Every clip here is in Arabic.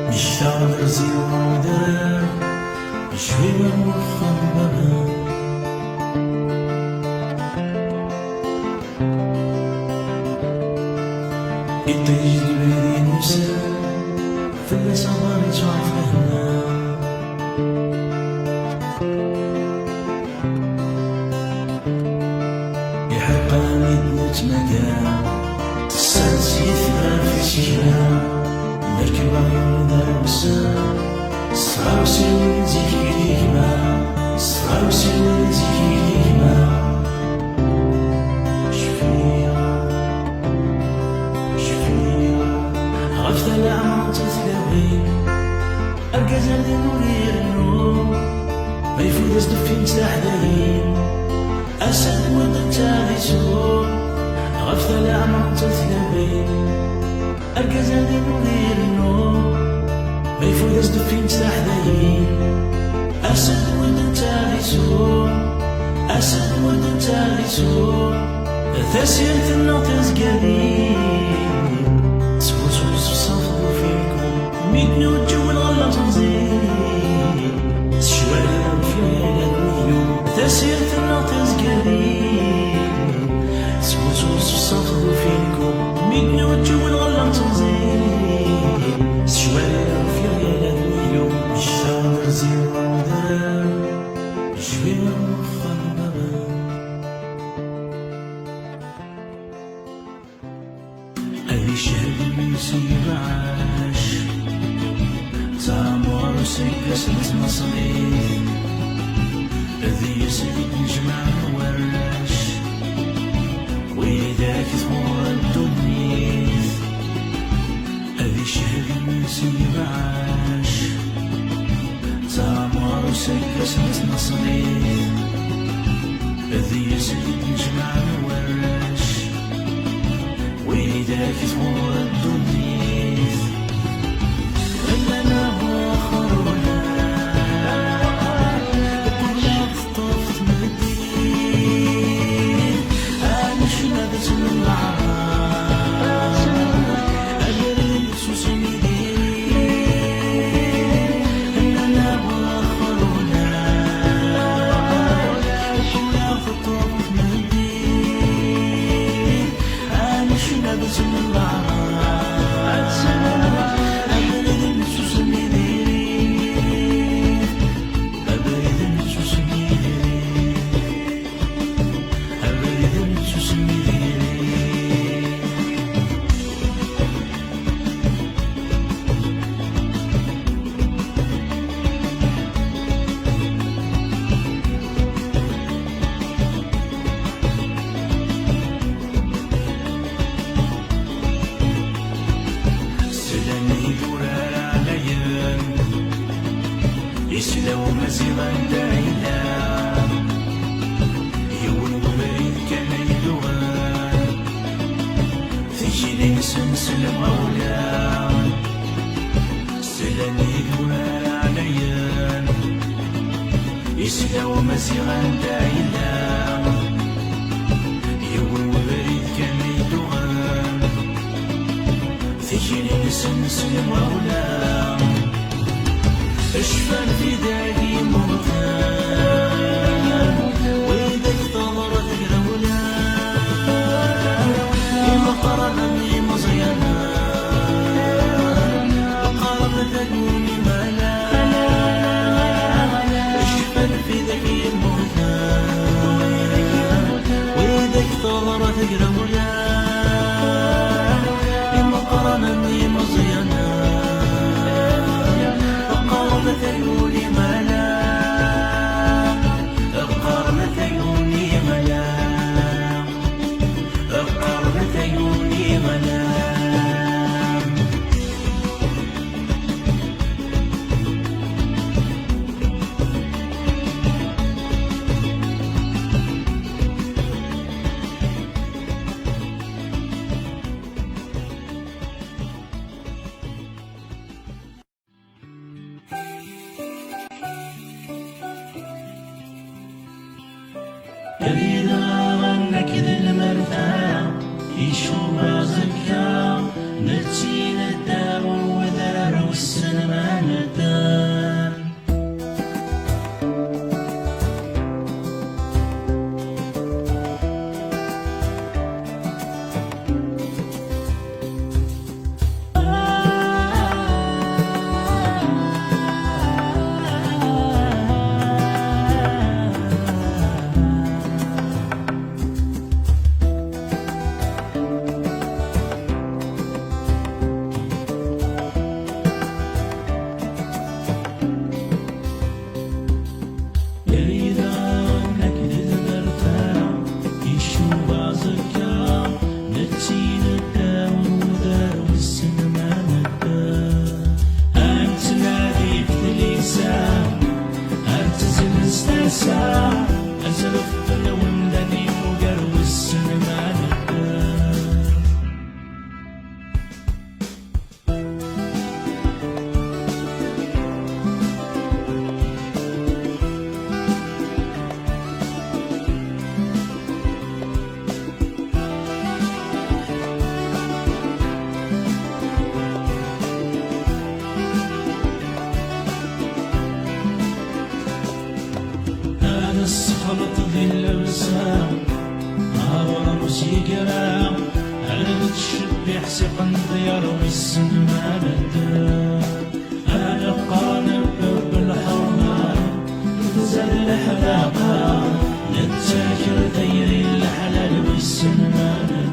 نشتغل زيرو درر شوية مخببة يطيج لبادي نفسه في الصبر يتوعفهنا يحقاني تموت مكان تسالس يثرى في سيرة نركب عيون دار وسام صغار وسير زيكي ليكما صغار وسير زيكي ليكما غفت الأعمى تثلاوي أركز على نوري النور ما يفوت يصدف في مساح داين أسد ود تاغي سور غفت الأعمى تثلاوي أركز على نوري النور ما يفوت يصدف في مساح داين أسد ود تاغي سور أسد ود تاغي سور ثاسيرة النقطة زقابين ميتني وتجو الغلا تنزيل الشوارع وفيها الميلو تسيرة الناطز قليل سبوتو صفصفو فيكم ميتني وتجو الغلا تنزيل الشوارع وفيها الميلو الشهر زيرو درر شوية مخببة هذي شهد من سيبعاش تامور وسكس نتمصلي الذي يسيد نجمع نورش ويداك ثمور الدنيث هذي شهد من سيبعاش تامور وسكس نتمصلي الذي يسيد نجمع نورش ويداك ثمور الدنيث إننا هو آخرنا كلنا خطوط من الدين أنا شنبت من العار أجري سوسني دين إننا هو آخرنا كلنا خطوط من الدين أنا شنبت من العار يسلو مزيغا دايلا يون ومريد كان يدوغان في جيلين سنسل مولان سلاني دوران عليان يسلو مزيغا دايلا يون ومريد كان يدوغان في جيلين سنسل مولان اشفان في داقي موتان ويدك ثمرة قرولان إما قرنني مزينا قرن تقوني مالا اشفان في داقي موتان ويدك ثمرة قرولان إما قرنني مزينا ثيوني ملا القرن ثيوني ملا القرن ثيوني ملا إذا غنك ذي المرفع يشوف زكا نتسين الدار وذرر والسنة غلط ذي الأبسام عبر موسيقى أنا بتشبح سقن ضيار والسن ما ندى أنا قانب بالحرمان نزل الحلاقة نتذاكر ديري الحلال والسن ما ندى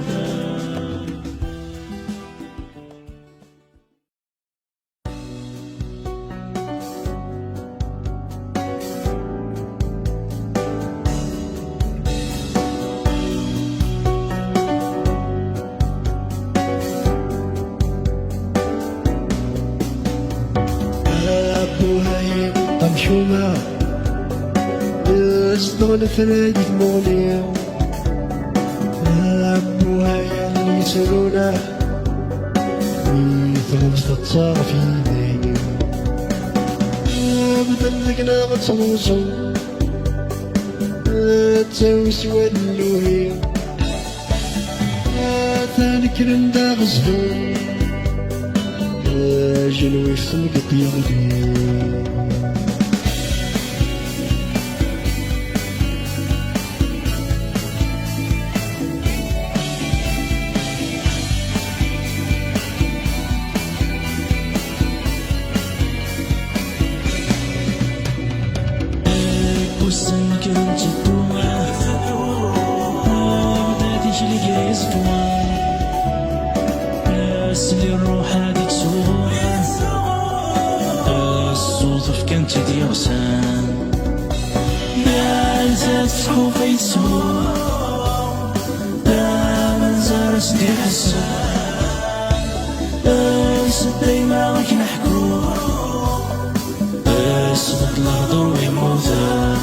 شوما يصدغ الفريد مولي أبوها اللي يسألونا ويثغل تتصار في ذهني أبدا ذقنا غتصوصو تساوي سوى اللوهي ثانك رندا غزفون جنوي في سمك الطياغدي كنت ديوسان نازل صحوفي يسوع دائما زار سدي حسان سدي ما غيك نحكو صدق الهضر ويموتان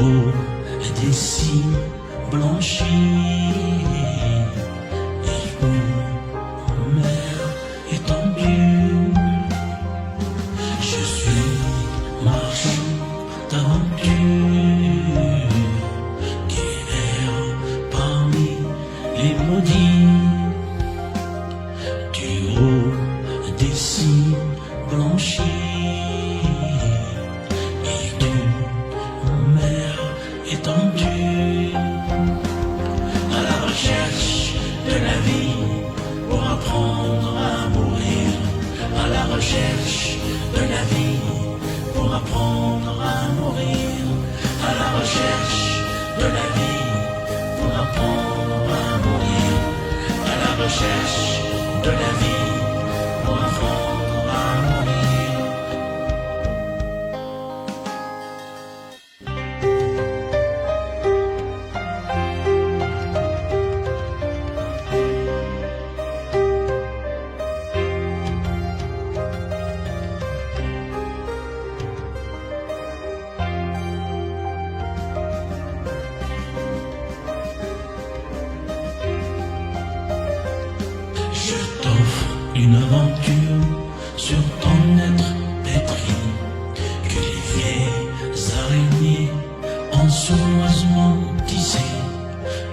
haut des cimes blanchies, et une mer étendue. Je suis marchand d'aventure qui erre parmi les maudits. Du haut des cimes blanchies et d'une mer étendue, à la recherche de la vie pour apprendre à mourir, à la recherche de la vie pour apprendre à mourir, à la recherche de la vie pour apprendre à mourir, à la recherche de la vie pour apprendre à mourir. Je t'offre une aventure sur ton être pétri, que les vieilles araignées ont sournoisement tissé,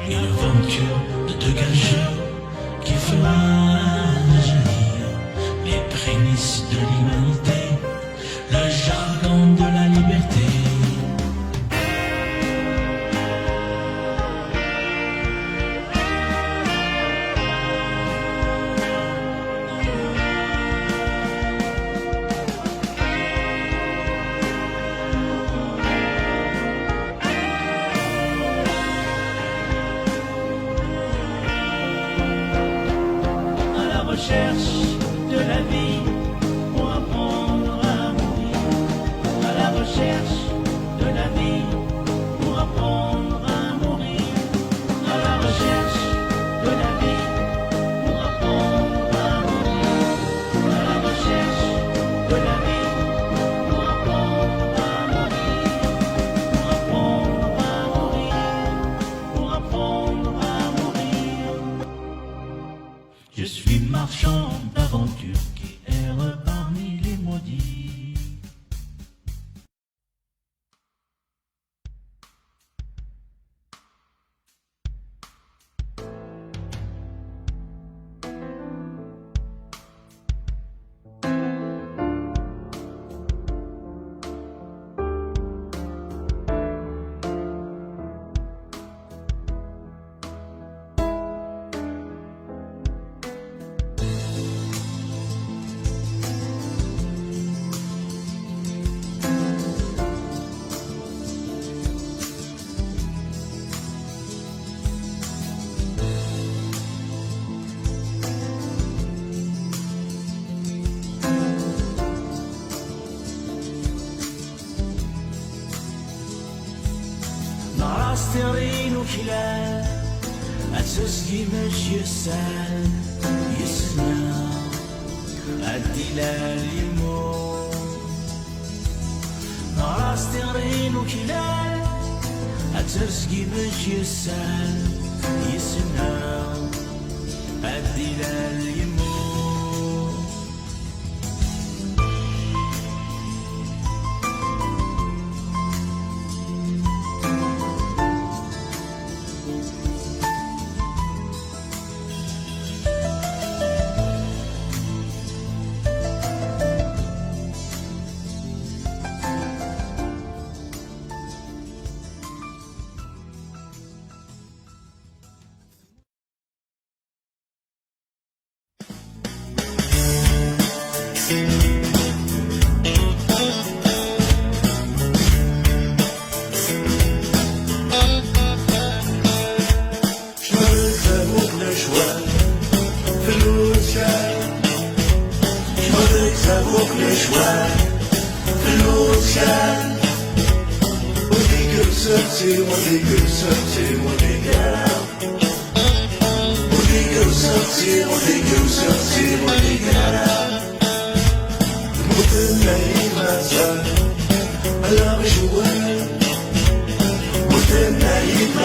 une aventure de deux gageurs qui fera jaillir les prémices de l'humanité, le jargon de la liberté. À la recherche de la vie pour apprendre à mourir, à la recherche de la vie pour apprendre à mourir, à la recherche de la vie pour apprendre à mourir, à la recherche de la vie pour apprendre à mourir, pour apprendre à mourir. Je suis marchand d'aventure qui erre parmi les maudits. ناراسترين وكلاب أتسقي مش يسال يسمع الدلال يموت. ناراسترين وكلاب أتسقي مش يسال يسمع الدلال يموت.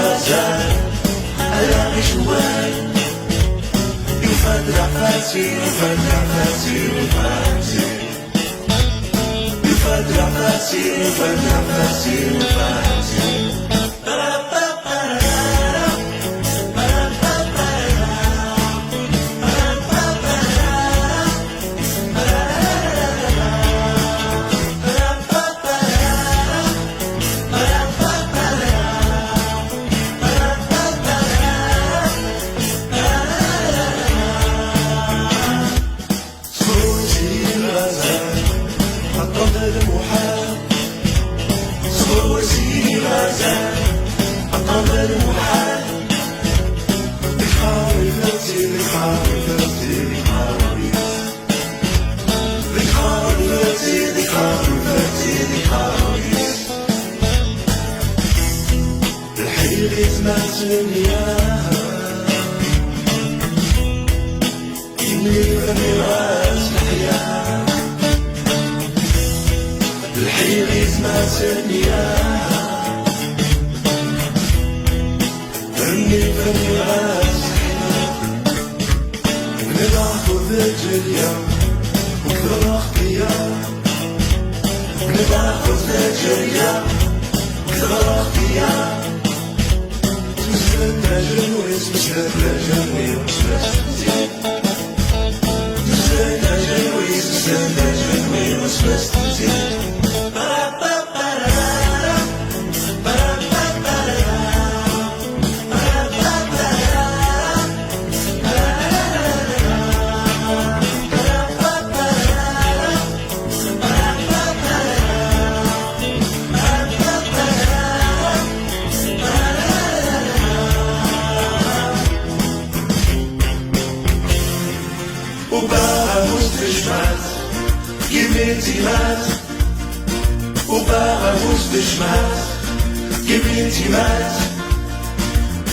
غزال على غشواي يفاد رفاتي يفاد رفاتي وفاتي يفاد رفاتي يفاد رفاتي وفاتي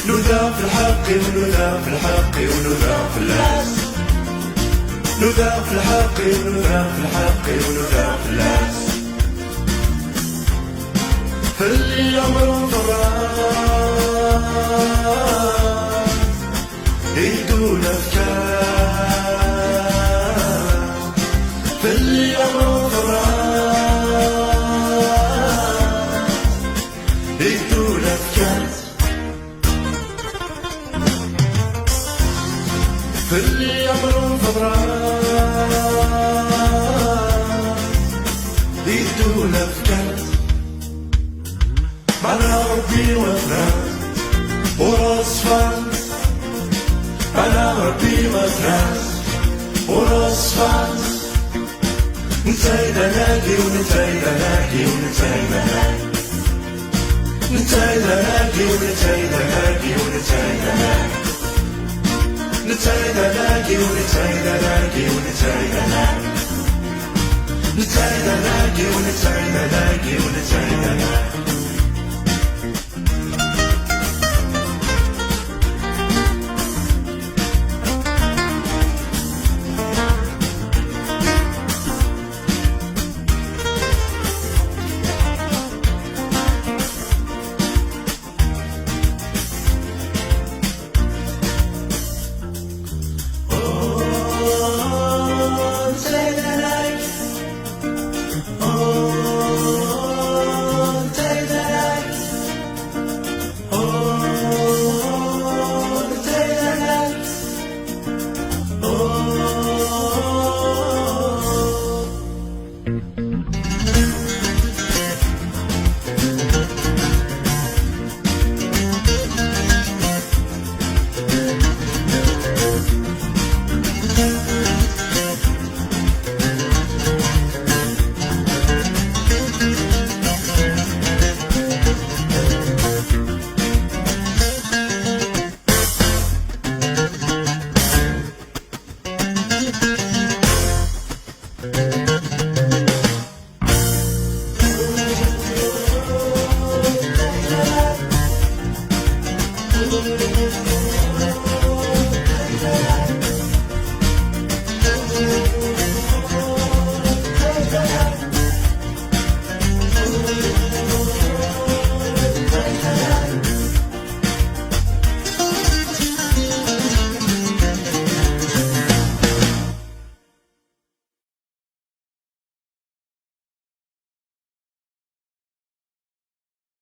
نذاع في الحق ونذاع في الحق ونذاع في اللاس نذاع في الحق ونذاع في الحق ونذاع في اللاس اللي عمره فراغ يدون أفكار اللي عمره فراغ يدون أفكار اللي عمره فراغ يدون أفكار على ربي وفران وراس فان على ربي وفران وراس فان نتايدا ناقي ونتايدا ناقي ونتايدا ناقي نتايدا ناقي ونتايدا ناقي ونتايدا ناقي نتايدا ناقي ونتايدا ناقي ونتايدا ناقي نتايدا ناقي ونتايدا ناقي ونتايدا ناقي